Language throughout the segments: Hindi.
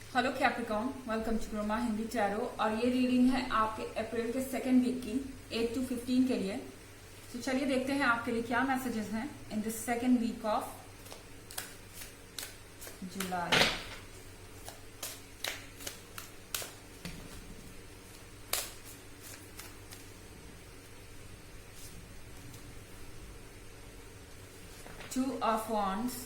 Hello Capricorn, welcome to Brahma Hindi tarot. और ये रीडिंग है आपके अप्रैल के सेकेंड वीक की 8 to 15 के लिए। तो चलिए देखते हैं आपके लिए क्या मैसेजेस हैं in this second week of July. Two of Wands,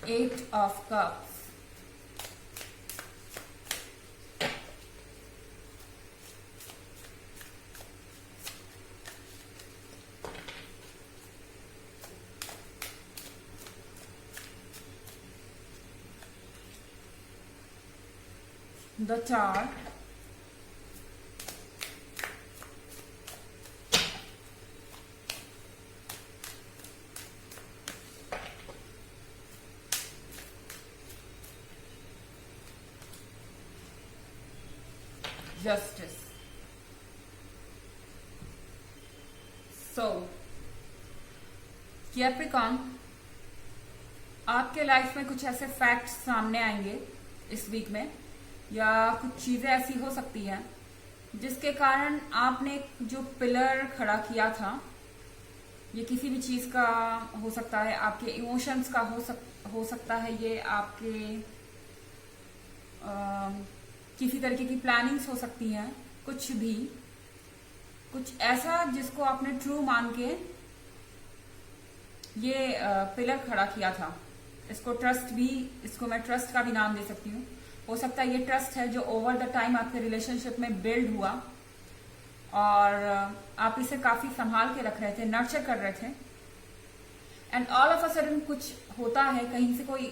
Eight of Cups, the Tower, Justice. So, Capricorn, आपके लाइफ में कुछ ऐसे फैक्ट्स सामने आएंगे इस वीक में, या कुछ चीजें ऐसी हो सकती हैं जिसके कारण आपने जो पिलर खड़ा किया था, ये किसी भी चीज का हो सकता है, आपके इमोशंस का हो सकता है, ये आपके किसी तरीके की प्लानिंग्स हो सकती हैं, कुछ भी, कुछ ऐसा जिसको आपने ट्रू मान के ये पिलर खड़ा किया था। इसको ट्रस्ट भी, इसको मैं ट्रस्ट का भी नाम दे सकती हूँ। हो सकता है ये ट्रस्ट है जो ओवर द टाइम आपके रिलेशनशिप में बिल्ड हुआ और आप इसे काफी संभाल के रख रहे थे, नर्चर कर रहे थे, and all of a sudden कुछ होता है, कहीं से कोई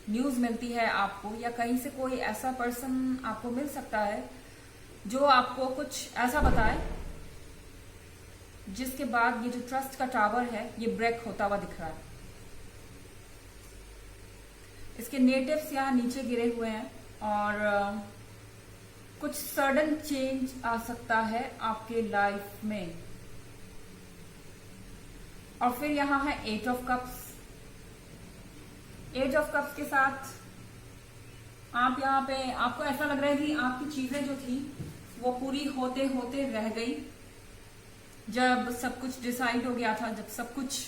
न्यूज मिलती है आपको, या कहीं से कोई ऐसा पर्सन आपको मिल सकता है जो आपको कुछ ऐसा बताए जिसके बाद ये जो ट्रस्ट का टावर है ये ब्रेक होता हुआ दिख रहा है। इसके नेटिव्स यहाँ नीचे गिरे हुए हैं और कुछ सडन चेंज आ सकता है आपके लाइफ में। और फिर यहाँ है eight of cups. Ace of cups के साथ आप यहाँ पे, आपको ऐसा लग रहा है कि आपकी चीजें जो थी वो पूरी होते होते रह गई। जब सब कुछ डिसाइड हो गया था, जब सब कुछ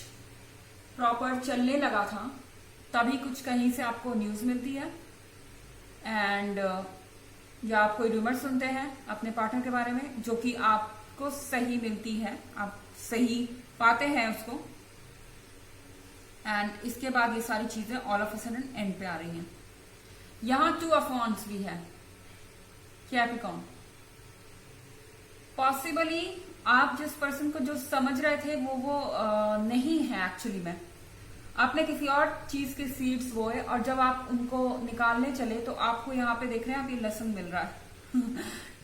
प्रॉपर चलने लगा था, तभी कुछ कहीं से आपको न्यूज मिलती है एंड या आप कोई रूमर सुनते हैं अपने पार्टनर के बारे में जो कि आपको सही मिलती है, आप सही पाते हैं उसको, एंड इसके बाद ये सारी चीजें all of a sudden and पे आ रही हैं। यहां टू ऑफ वॉन्ड्स भी है। कैप्रिकॉर्न, पॉसिबली आप जिस पर्सन को जो समझ रहे थे वो नहीं है एक्चुअली में। आपने किसी और चीज के सीड्स बोए और जब आप उनको निकालने चले तो आपको यहाँ पे देख रहे हैं आप ये लहसुन मिल रहा है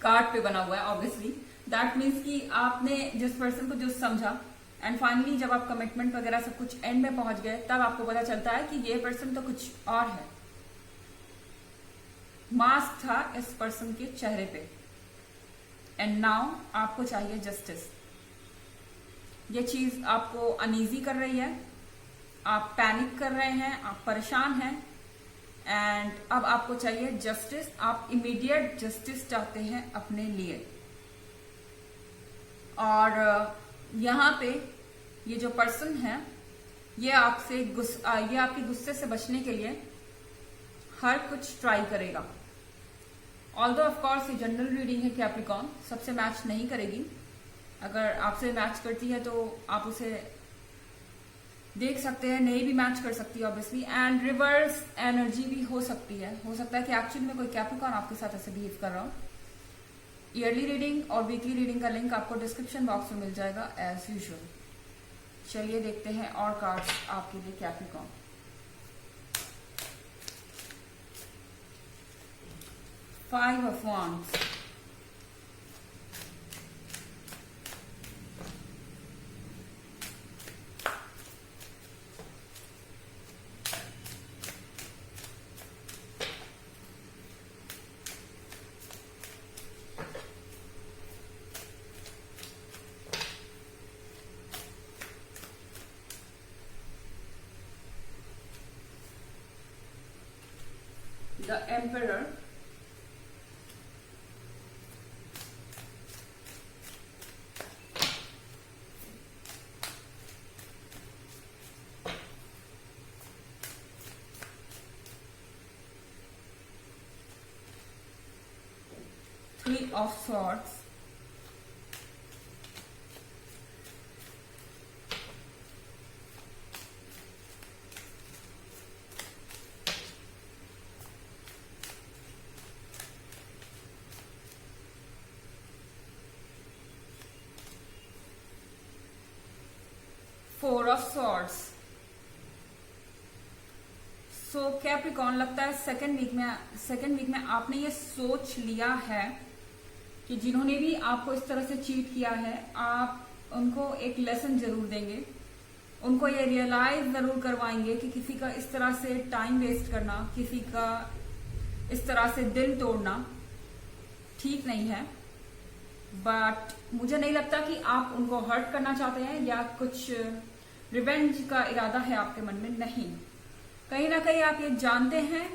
कार्ड पे बना हुआ है ऑब्वियसली। दैट मीन्स कि आपने जिस पर्सन को जो समझा एंड फाइनली जब आप कमिटमेंट वगैरह सब कुछ एंड में पहुंच गए तब आपको पता चलता है कि ये पर्सन तो कुछ और है। मास्क था इस पर्सन के चेहरे पे एंड नाउ आपको चाहिए जस्टिस। ये चीज आपको अनईजी कर रही है, आप पैनिक कर रहे हैं, आप परेशान हैं एंड अब आपको चाहिए जस्टिस। आप इमीडिएट जस्टिस चाहते हैं अपने लिए। और यहाँ पे ये जो पर्सन है ये आपसे ये आपके गुस्से से बचने के लिए हर कुछ ट्राई करेगा। ऑल्दो ऑफ कोर्स ये जनरल रीडिंग है कैप्रिकॉर्न, सबसे मैच नहीं करेगी। अगर आपसे मैच करती है तो आप उसे देख सकते हैं, नहीं भी मैच कर सकती है ऑब्वियसली। एंड रिवर्स एनर्जी भी हो सकती है, हो सकता है कि एक्चुअली में कोई कैप्रिकॉर्न आपके साथ ऐसे बिहेव कर रहा हो। ईयरली रीडिंग और वीकली रीडिंग का लिंक आपको डिस्क्रिप्शन बॉक्स में मिल जाएगा एज यूजुअल। चलिए देखते हैं और कार्ड्स आपके लिए Capricorn. Five of Wands, the emperor, Three of Swords, Four of Swords। So Capricorn, लगता है सेकेंड वीक में आपने ये सोच लिया है कि जिन्होंने भी आपको इस तरह से चीट किया है, आप उनको एक लेसन जरूर देंगे, उनको ये रियलाइज जरूर करवाएंगे कि किसी का इस तरह से टाइम वेस्ट करना, किसी का इस तरह से दिल तोड़ना ठीक नहीं है। बट मुझे नहीं लगता कि आप उनको हर्ट करना चाहते हैं या कुछ रिवेंज का इरादा है आपके मन में, नहीं। कहीं ना कहीं आप ये जानते हैं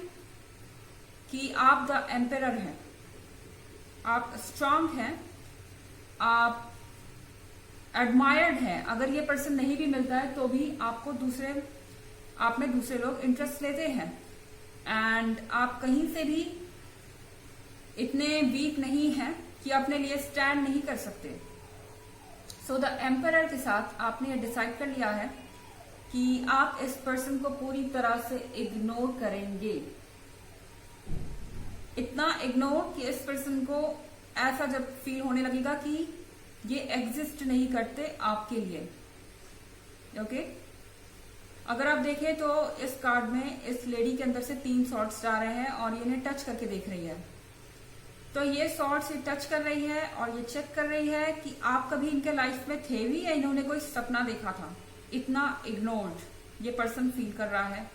कि आप द एम्परर हैं, आप स्ट्रांग हैं, आप एडमायर्ड हैं। अगर ये पर्सन नहीं भी मिलता है तो भी आपको आप में दूसरे लोग इंटरेस्ट लेते हैं, एंड आप कहीं से भी इतने वीक नहीं हैं कि अपने लिए स्टैंड नहीं कर सकते। सो द एम्परर के साथ आपने ये डिसाइड कर लिया है कि आप इस पर्सन को पूरी तरह से इग्नोर करेंगे। इतना इग्नोर कि इस पर्सन को ऐसा जब फील होने लगेगा कि ये एग्जिस्ट नहीं करते आपके लिए। ओके, अगर आप देखें तो इस कार्ड में इस लेडी के अंदर से 3 सॉर्ड्स जा रहे हैं और ये इन्हें टच करके देख रही है। तो ये सॉर्ड्स ये टच कर रही है और ये चेक कर रही है कि आप कभी इनके लाइफ में थे भी या इन्होंने कोई सपना देखा था। इतना इग्नोर्ड ये पर्सन फील कर रहा है,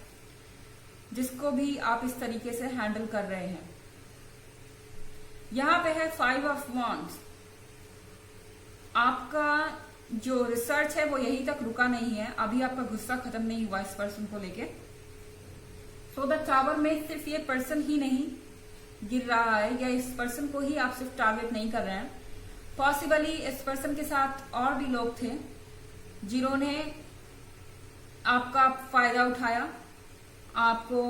जिसको भी आप इस तरीके से हैंडल कर रहे हैं। यहां पे है 5 ऑफ वॉन्ड्स। आपका जो रिसर्च है वो यहीं तक रुका नहीं है, अभी आपका गुस्सा खत्म नहीं हुआ इस पर्सन को लेके। सो द टावर में सिर्फ ये पर्सन ही नहीं गिर रहा है, या इस पर्सन को ही आप सिर्फ टारगेट नहीं कर रहे हैं। पॉसिबली इस पर्सन के साथ और भी लोग थे जिन्होंने आपका फायदा उठाया, आपको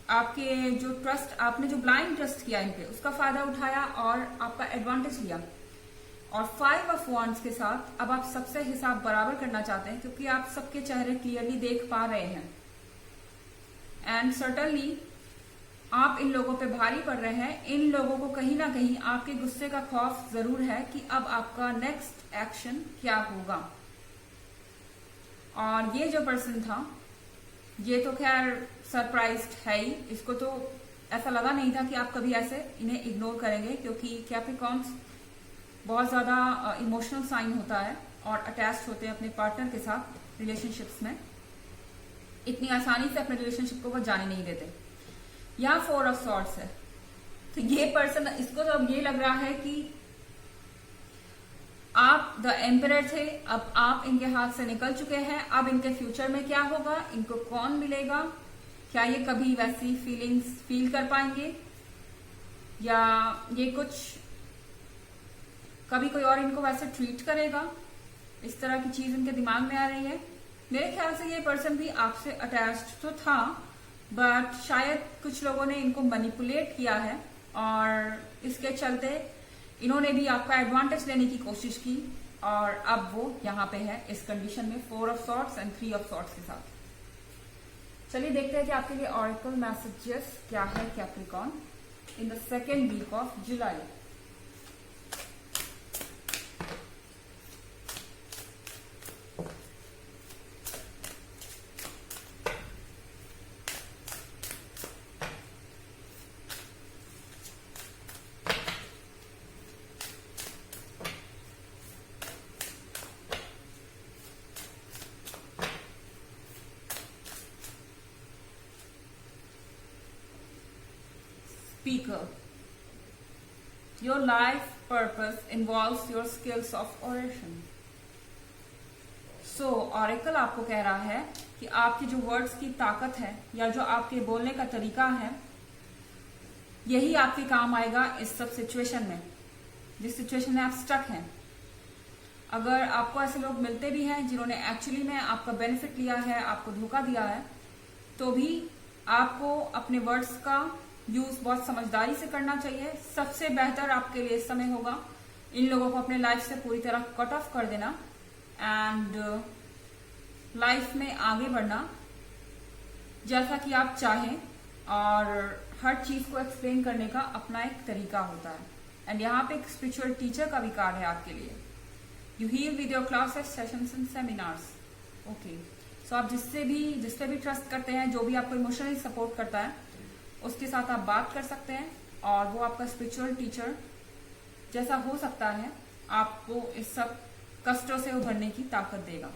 आपके जो ट्रस्ट, आपने जो ब्लाइंड ट्रस्ट किया इन पे, उसका फायदा उठाया और आपका एडवांटेज लिया। और 5 ऑफ वॉन्ड्स के साथ अब आप सबसे हिसाब बराबर करना चाहते हैं, क्योंकि आप सबके चेहरे क्लियरली देख पा रहे हैं। एंड सर्टनली आप इन लोगों पे भारी पड़ रहे हैं। इन लोगों को कहीं ना कहीं आपके गुस्से का खौफ जरूर है कि अब आपका नेक्स्ट एक्शन क्या होगा। और ये जो पर्सन था ये तो खैर सरप्राइज्ड है ही, इसको तो ऐसा लगा नहीं था कि आप कभी ऐसे इन्हें इग्नोर करेंगे, क्योंकि कैप्रिकॉर्न्स बहुत ज्यादा इमोशनल साइन होता है और अटैच्ड होते हैं अपने पार्टनर के साथ रिलेशनशिप्स में। इतनी आसानी से अपने रिलेशनशिप को वो जाने नहीं देते। यहाँ 4 ऑफ सॉर्ड्स है, तो ये पर्सन, इसको तो अब ये लग रहा है कि आप द एम्परर थे, अब आप इनके हाथ से निकल चुके हैं। अब इनके फ्यूचर में क्या होगा, इनको कौन मिलेगा, क्या ये कभी वैसी फीलिंग्स फील कर पाएंगे, या ये कुछ कभी कोई और इनको वैसे ट्रीट करेगा, इस तरह की चीज इनके दिमाग में आ रही है। मेरे ख्याल से ये पर्सन भी आपसे अटैच्ड तो था, बट शायद कुछ लोगों ने इनको मैनिपुलेट किया है और इसके चलते इन्होंने भी आपका एडवांटेज लेने की कोशिश की, और अब वो यहाँ पे है इस कंडीशन में 4 of swords and 3 of swords के साथ। चलिए देखते हैं कि आपके लिए ऑरेकल मैसेजेस क्या है Capricorn in the second week of July. Speaker, your life purpose involves your skills of oration. So, oracle आपको कह रहा है कि आपकी जो वर्ड्स की ताकत है या जो आपके बोलने का तरीका है यही आपके काम आएगा इस सब सिचुएशन में, जिस सिचुएशन में आप स्टक हैं। अगर आपको ऐसे लोग मिलते भी हैं जिन्होंने एक्चुअली में आपका बेनिफिट लिया है, आपको धोखा दिया है, तो भी आपको अपने वर्ड्स का यूज बहुत समझदारी से करना चाहिए। सबसे बेहतर आपके लिए इस समय होगा इन लोगों को अपने लाइफ से पूरी तरह कट ऑफ कर देना एंड लाइफ में आगे बढ़ना जैसा कि आप चाहें। और हर चीज को एक्सप्लेन करने का अपना एक तरीका होता है एंड यहाँ पे एक स्पिरिचुअल टीचर का भी कार्ड है आपके लिए। You heal with your classes, sessions and seminars. Okay, so आप जिस पे भी ट्रस्ट करते हैं, जो भी आपको इमोशनली सपोर्ट करता है, उसके साथ आप बात कर सकते हैं और वो आपका स्पिरिचुअल टीचर जैसा हो सकता है आपको इस सब कष्टों से उभरने की ताकत देगा।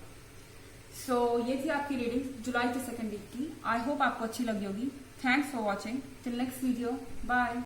सो ये थी आपकी रीडिंग जुलाई के सेकंड वीक की। आई होप आपको अच्छी लगी होगी। Thanks for watching. Till next video, bye.